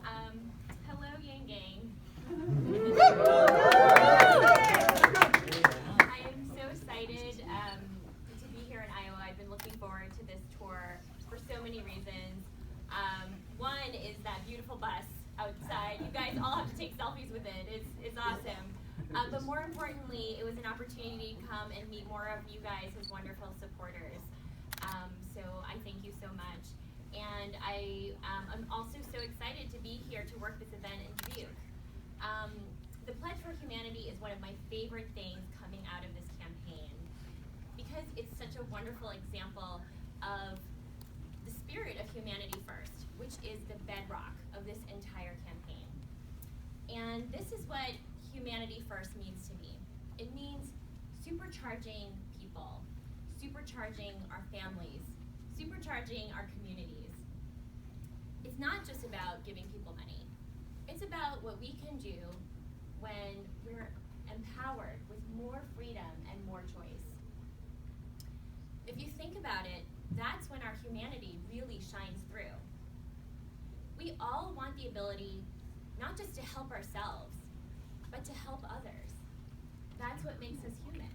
Hello, Yang Gang. I am so excited to be here in Iowa. I've been looking forward to this tour for so many reasons. One is that beautiful bus outside. You guys all have to take selfies with it. It's awesome. But more importantly, it was an opportunity to come and meet more of you guys as wonderful supporters. So I thank you so much. And I'm also so excited to be here to work this event in Dubuque. The Pledge for Humanity is one of my favorite things coming out of this campaign because it's such a wonderful example of the spirit of humanity first, which is the bedrock of this entire campaign. And this is what humanity first means to me. It means supercharging people, supercharging our families, supercharging our communities. It's not just about giving people money. It's about what we can do when we're empowered with more freedom and more choice. If you think about it, that's when our humanity really shines through. We all want the ability not just to help ourselves, but to help others. That's what makes us human.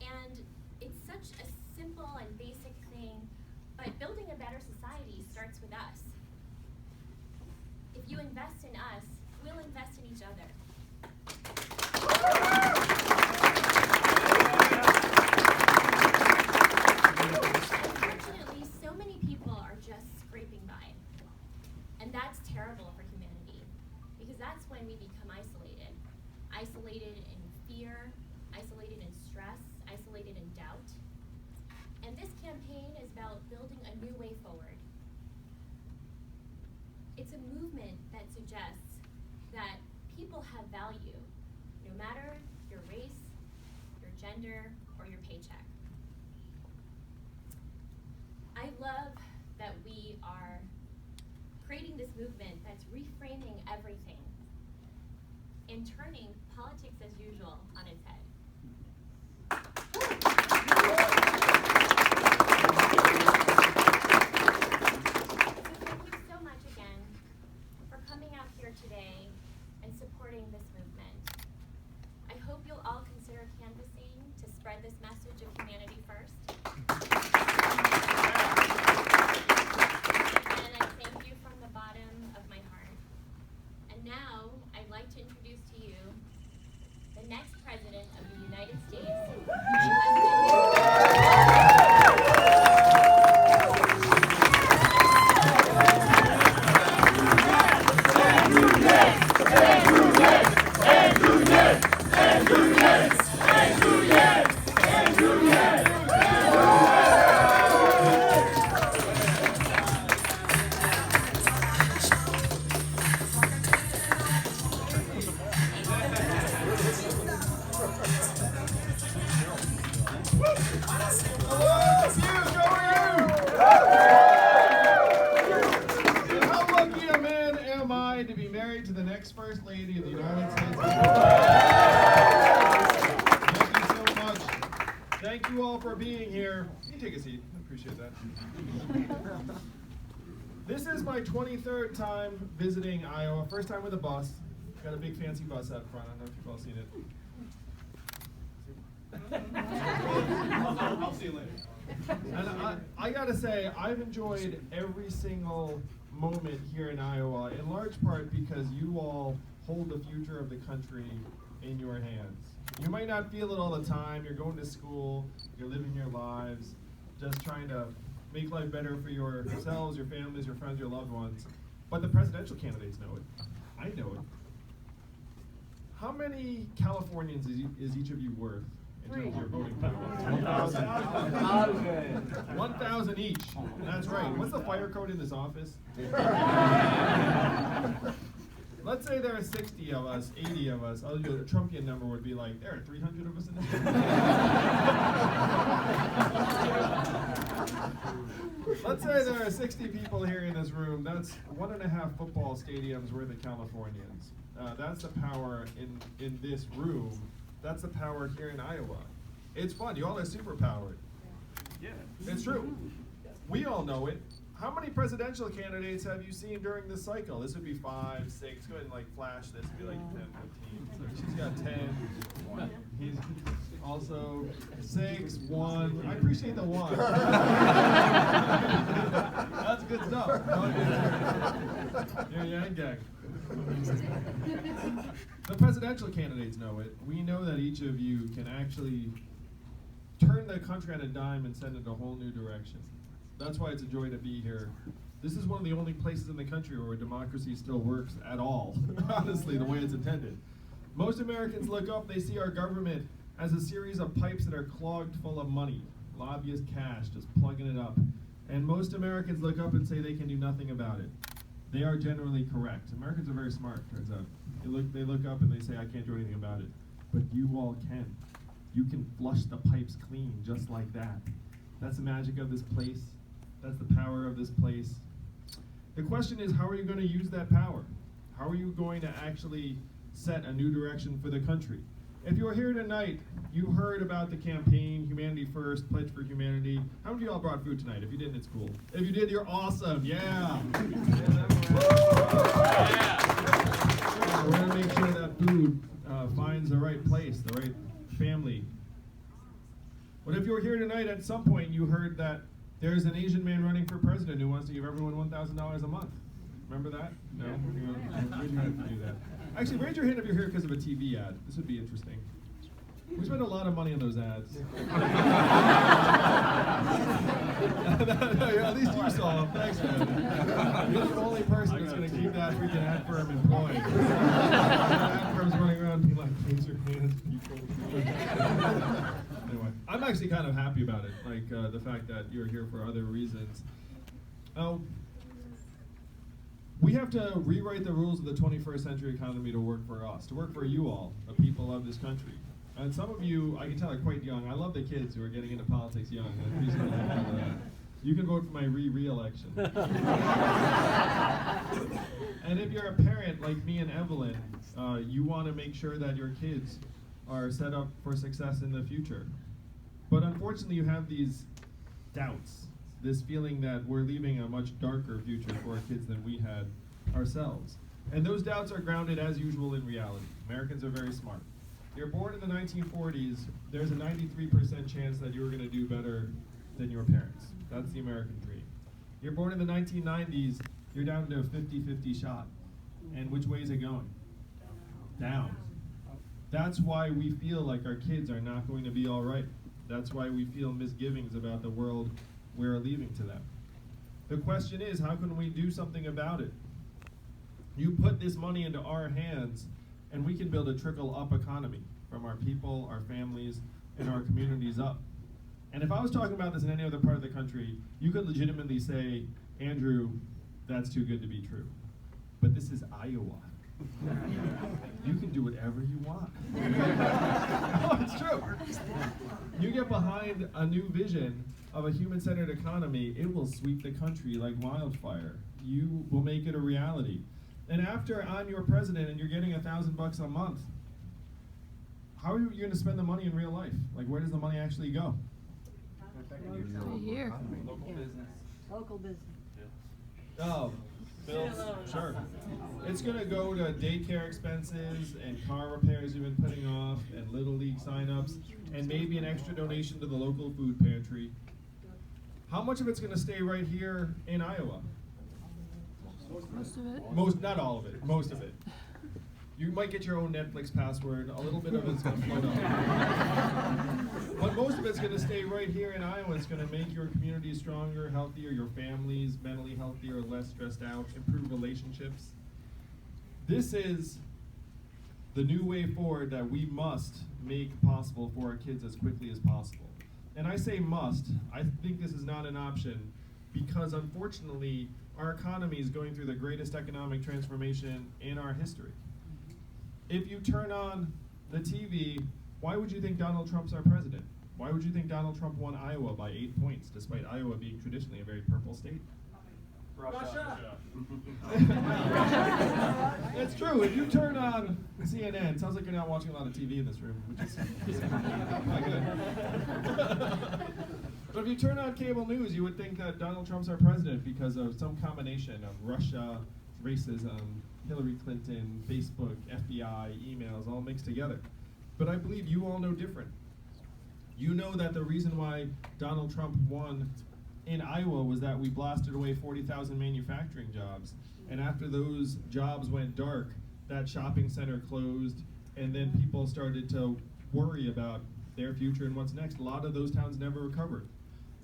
And it's such a simple and basic thing, but building a better society starts with us. If you invest in us, we'll invest in each other. Unfortunately, so many people are just scraping by. And that's terrible for humanity, because that's when we become isolated. Isolated in fear, isolated in stress, isolated in doubt. And this campaign is about building a new way forward. It's a movement that suggests that people have value, no matter your race, your gender, or your paycheck. I love that we are creating this movement that's reframing everything and turning politics as usual on its head. Today and supporting this movement. I hope you'll all consider canvassing to spread this message of humanity first. And I thank you from the bottom of my heart. And now I'd like to introduce to you the next President of the United States. First Lady of the United States. Thank you so much. Thank you all for being here. You can take a seat. I appreciate that. This is my 23rd time visiting Iowa. First time with a bus. Got a big fancy bus out front. I don't know if you've all seen it. I'll see you later. And I gotta say, I've enjoyed every single moment here in Iowa, in large part because you all hold the future of the country in your hands. You might not feel it all the time. You're going to school, you're living your lives, just trying to make life better for yourselves, your families, your friends, your loved ones. But the presidential candidates know it. I know it. How many Californians is each of you worth in terms of your voting power? 1,000. 1,000 each. That's right. What's the fire code in this office? Let's say there are 60 of us, 80 of us. A Trumpian number would be like, there are 300 of us in this. Let's say there are 60 people here in this room. That's 1.5 football stadiums worth of Californians. That's the power in this room. That's the power here in Iowa. It's fun. You all are super powered. Yeah. It's true. We all know it. how many presidential candidates have you seen during this cycle? This would be 5, 6. Go ahead and like flash this. It'd be like 10, 15. So she's got 10. He's also 6, 1. I appreciate the 1. That's good stuff. You're Yang Gang. The presidential candidates know it. We know that each of you can actually turn the country on a dime and send it a whole new direction. That's why it's a joy to be here. This is one of the only places in the country where democracy still works at all, honestly, the way it's intended. Most Americans look up, they see our government as a series of pipes that are clogged full of money, lobbyist cash, just plugging it up. And most Americans look up and say they can do nothing about it. They are generally correct. Americans are very smart, turns out. They look up and they say, I can't do anything about it. But you all can. You can flush the pipes clean just like that. That's the magic of this place. That's the power of this place. The question is, how are you going to use that power? How are you going to actually set a new direction for the country? If you're here tonight, you heard about the campaign, Humanity First, Pledge for Humanity. How many of y'all brought food tonight? If you didn't, it's cool. If you did, you're awesome. Yeah. We're going to make sure that food finds the right place, the right family. But if you were here tonight, at some point you heard that there's an Asian man running for president who wants to give everyone $1,000 a month. Remember that? No? Raise your hand if you do that. Actually, raise your hand if you're here because of a TV ad. This would be interesting. We spent a lot of money on those ads. At least you saw them. Thanks, man. You're the only person that's going to keep that freaking ad firm employed. Ad firm's running around being like, raise your hands, people. Anyway, I'm actually kind of happy about it, like the fact that you're here for other reasons. We have to rewrite the rules of the 21st century economy to work for us, to work for you all, the people of this country. And some of you, I can tell, are quite young. I love the kids who are getting into politics young. I appreciate the heck out of that. You can vote for my re-election. And if you're a parent like me and Evelyn, you want to make sure that your kids are set up for success in the future. But unfortunately, you have these doubts, this feeling that we're leaving a much darker future for our kids than we had ourselves. And those doubts are grounded, as usual, in reality. Americans are very smart. You're born in the 1940s, there's a 93% chance that you're going to do better than your parents. That's the American dream. You're born in the 1990s, you're down to a 50-50 shot. And which way is it going? Down. That's why we feel like our kids are not going to be all right. That's why we feel misgivings about the world we're leaving to them. The question is, how can we do something about it? You put this money into our hands, and we can build a trickle-up economy from our people, our families, and our communities up. And if I was talking about this in any other part of the country, you could legitimately say, Andrew, that's too good to be true. But this is Iowa. You can do whatever you want. No, it's true. You get behind a new vision of a human-centered economy, it will sweep the country like wildfire. You will make it a reality. And after I'm your president and you're getting $1,000 a month, how are you going to spend the money in real life? Like, where does the money actually go? Here. Local business. Local business. Oh, bills, sure. It's going to go to daycare expenses and car repairs you've been putting off and Little League signups and maybe an extra donation to the local food pantry. How much of it's going to stay right here in Iowa? Most of it. Not all of it, most of it. You might get your own Netflix password, a little bit of it's going to float up. But most of it's going to stay right here in Iowa. It's going to make your community stronger, healthier, your families mentally healthier, less stressed out, improve relationships. This is the new way forward that we must make possible for our kids as quickly as possible. And I say must, I think this is not an option because unfortunately our economy is going through the greatest economic transformation in our history. If you turn on the TV, why would you think Donald Trump's our president? Why would you think Donald Trump won Iowa by 8 points, despite Iowa being traditionally a very purple state? Russia. It's true. If you turn on CNN, it sounds like you're not watching a lot of TV in this room, which is not good. But if you turn on cable news, you would think that Donald Trump's our president because of some combination of Russia, racism, Hillary Clinton, Facebook, FBI, emails, all mixed together. But I believe you all know different. You know that the reason why Donald Trump won in Iowa was that we blasted away 40,000 manufacturing jobs. And after those jobs went dark, that shopping center closed, and then people started to worry about their future and what's next. A lot of those towns never recovered.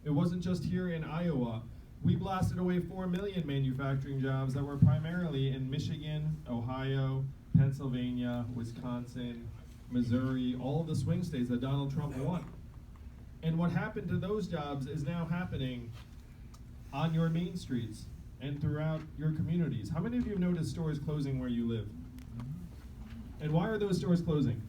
It wasn't just here in Iowa. We blasted away 4 million manufacturing jobs that were primarily in Michigan, Ohio, Pennsylvania, Wisconsin, Missouri, all of the swing states that Donald Trump won. And what happened to those jobs is now happening on your main streets and throughout your communities. How many of you have noticed stores closing where you live? And why are those stores closing?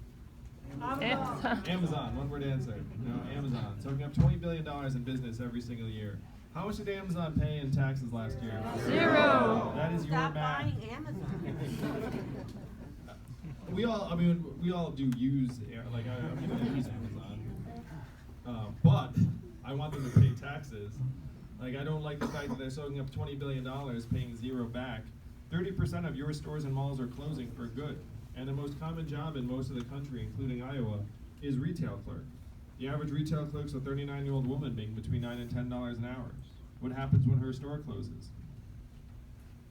Amazon, one word answer. No, Amazon. Soaking up $20 billion in business every single year. How much did Amazon pay in taxes last year? 0. That is your Stop math. buying Amazon. We all do use, like, I use Amazon. But I want them to pay taxes. Like, I don't like the fact that they're soaking up $20 billion, paying 0 back. 30% of your stores and malls are closing for good. And the most common job in most of the country, including Iowa, is retail clerk. The average retail clerk's a 39-year-old woman making between $9 and $10 an hour. What happens when her store closes?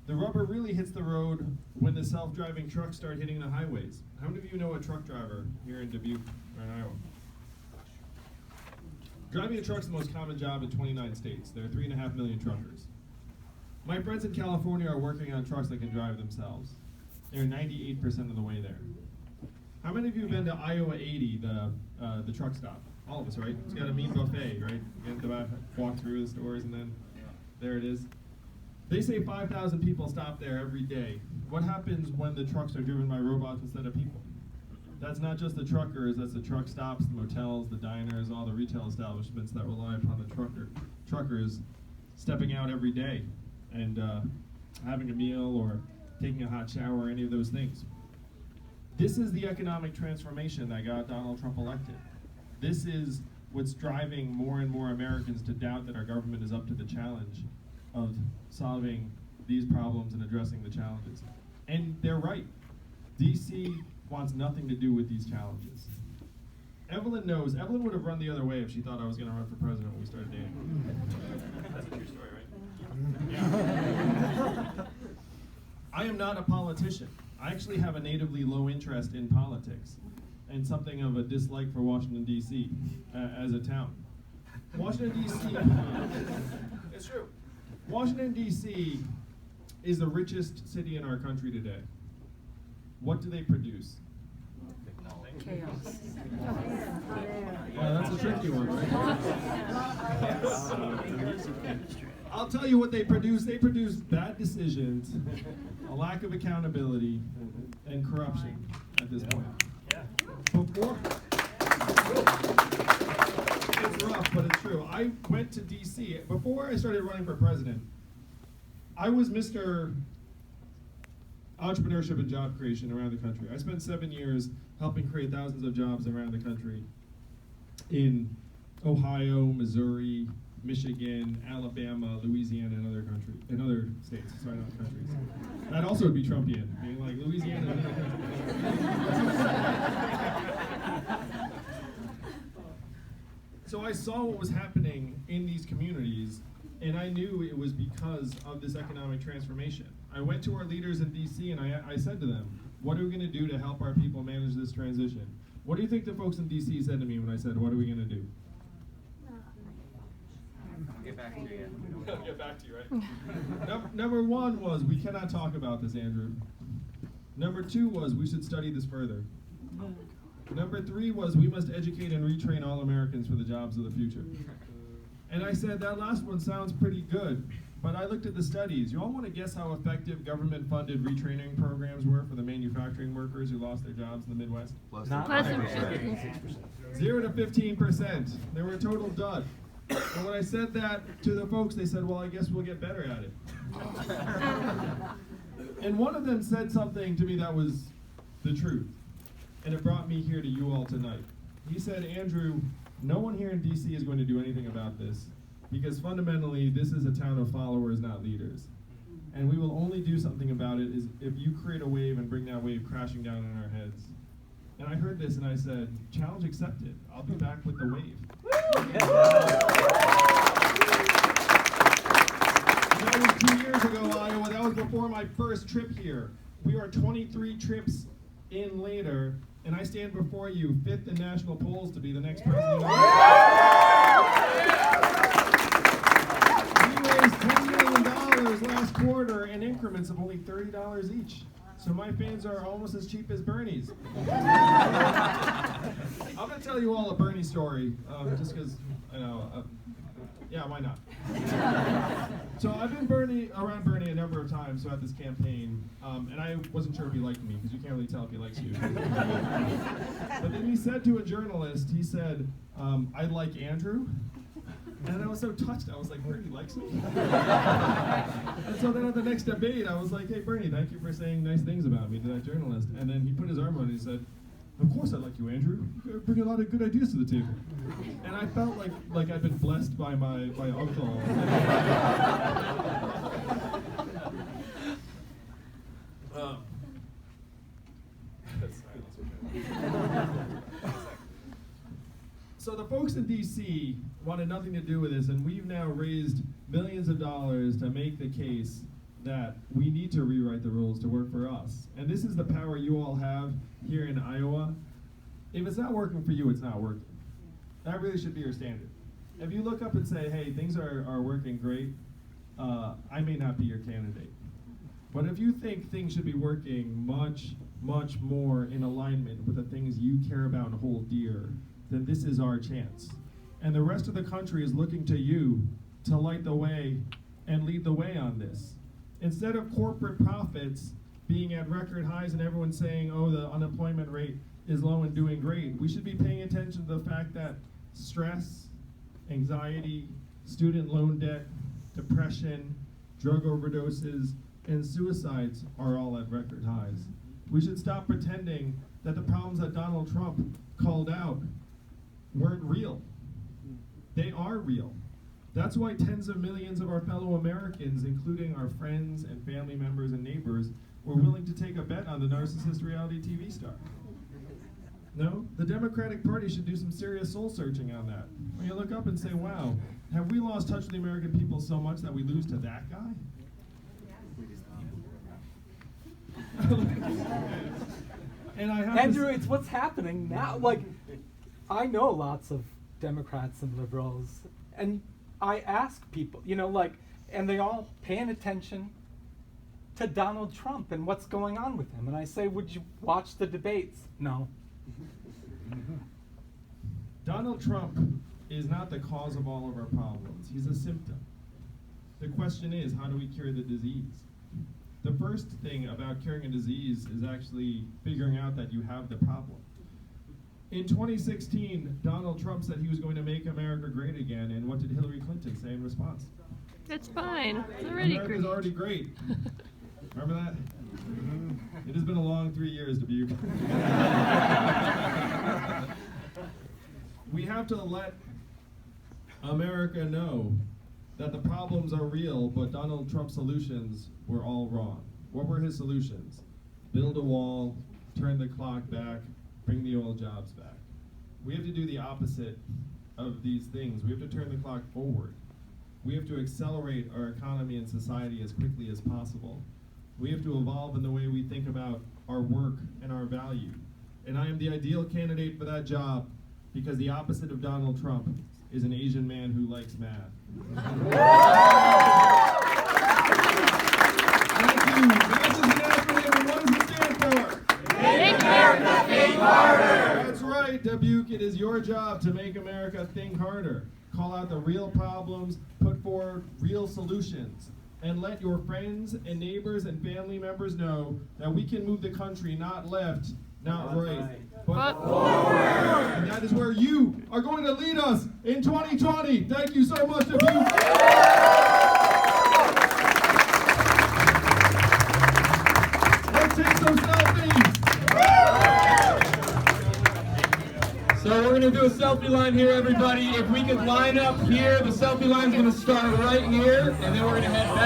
The rubber really hits the road when the self-driving trucks start hitting the highways. How many of you know a truck driver here in Dubuque or in Iowa? Driving a truck's the most common job in 29 states. There are 3.5 million truckers. My friends in California are working on trucks that can drive themselves. They're 98% of the way there. How many of you have been to Iowa 80, the truck stop? All of us, right? It's got a mean buffet, right? You get to walk through the stores and then there it is. They say 5,000 people stop there every day. What happens when the trucks are driven by robots instead of people? That's not just the truckers, that's the truck stops, the motels, the diners, all the retail establishments that rely upon the truckers stepping out every day and having a meal or taking a hot shower or any of those things. This is the economic transformation that got Donald Trump elected. This is what's driving more and more Americans to doubt that our government is up to the challenge of solving these problems and addressing the challenges. And they're right. DC wants nothing to do with these challenges. Evelyn knows. Evelyn would have run the other way if she thought I was going to run for president when we started dating. That's a true story, right? Yeah. I am not a politician. I actually have a natively low interest in politics and something of a dislike for Washington, D.C. As a town. Washington, D.C. It's true. Washington, D.C. is the richest city in our country today. What do they produce? Chaos. Yeah, that's a tricky one, right? I'll tell you what they produce. They produce bad decisions, a lack of accountability, and corruption at this point. Before, it's rough, but it's true. I went to D.C. Before I started running for president. I was Mr. Entrepreneurship and job creation around the country. I spent 7 years helping create thousands of jobs around the country in Ohio, Missouri, Michigan, Alabama, Louisiana, and other states. Sorry, not countries. That also would be Trumpian, being like Louisiana and other countries. So I saw what was happening in these communities, and I knew it was because of this economic transformation. I went to our leaders in DC and I said to them, what are we going to do to help our people manage this transition? What do you think the folks in DC said to me when I said, what are we going to do? Get back to you. I'll get back to you, right? Number one was, we cannot talk about this, Andrew. Number two was, we should study this further. Number three was, we must educate and retrain all Americans for the jobs of the future. And I said, that last one sounds pretty good, but I looked at the studies. You all want to guess how effective government-funded retraining programs were for the manufacturing workers who lost their jobs in the Midwest? Not 0 to 15%. They were a total dud. And when I said that to the folks, they said, well, I guess we'll get better at it. And one of them said something to me that was the truth. And it brought me here to you all tonight. He said, Andrew, No one here in DC is going to do anything about this because fundamentally this is a town of followers, not leaders. And we will only do something about it is if you create a wave and bring that wave crashing down on our heads. And I heard this and I said, challenge accepted. I'll be back with the wave. That was 2 years ago, Iowa. That was before my first trip here. We are 23 trips in later, and I stand before you, fifth in national polls to be the next president of the United States. We raised $10 million last quarter in increments of only $30 each. So my fans are almost as cheap as Bernie's. I'm going to tell you all a Bernie story, just because, yeah, why not? So I've been around Bernie a number of times throughout this campaign, and I wasn't sure if he liked me, because you can't really tell if he likes you. But then he said to a journalist, he said, I like Andrew. And I was so touched, I was like, Bernie likes me? And so then at the next debate, I was like, hey Bernie, thank you for saying nice things about me to that journalist. And then he put his arm on it and he said, of course I like you, Andrew. You bring a lot of good ideas to the table. And I felt like I'd been blessed by my uncle. So the folks in DC wanted nothing to do with this, and we've now raised millions of dollars to make the case that we need to rewrite the rules to work for us. And this is the power you all have here in Iowa. If it's not working for you, it's not working. That really should be your standard. If you look up and say, hey, things are working great, I may not be your candidate. But if you think things should be working much, much more in alignment with the things you care about and hold dear, then this is our chance. And the rest of the country is looking to you to light the way and lead the way on this. Instead of corporate profits being at record highs and everyone saying, oh, the unemployment rate is low and doing great, we should be paying attention to the fact that stress, anxiety, student loan debt, depression, drug overdoses, and suicides are all at record highs. We should stop pretending that the problems that Donald Trump called out weren't real. They are real. That's why tens of millions of our fellow Americans, including our friends and family members and neighbors, were willing to take a bet on the narcissist reality TV star. No? The Democratic Party should do some serious soul searching on that. When you look up and say, wow, have we lost touch with the American people so much that we lose to that guy? And I have Andrew, it's what's happening now. Like, I know lots of Democrats and liberals, and I ask people, and they all paying attention to Donald Trump and what's going on with him. And I say, would you watch the debates? No. Donald Trump is not the cause of all of our problems. He's a symptom. The question is, how do we cure the disease? The first thing about curing a disease is actually figuring out that you have the problem. In 2016, Donald Trump said he was going to make America great again, and what did Hillary Clinton say in response? It's fine. It's already America's great. already great. Remember that? It has been a long 3 years, Dubuque. We have to let America know that the problems are real, but Donald Trump's solutions were all wrong. What were his solutions? Build a wall, turn the clock back, bring the oil jobs back. We have to do the opposite of these things. We have to turn the clock forward. We have to accelerate our economy and society as quickly as possible. We have to evolve in the way we think about our work and our value. And I am the ideal candidate for that job because the opposite of Donald Trump is an Asian man who likes math. Thank you. Math is an acronym, and what does it stand for? Make America think harder. That's right, Dubuque. It is your job to make America think harder. Call out the real problems, put forward real solutions, and let your friends and neighbors and family members know that we can move the country not left, not right, but forward. And that is where you are going to lead us in 2020. Thank you so much, Dubuque. Let's take some selfies. So we're going to do a selfie line here, everybody. If we could line up here, the selfie line's going to start right here, and then we're going to head back.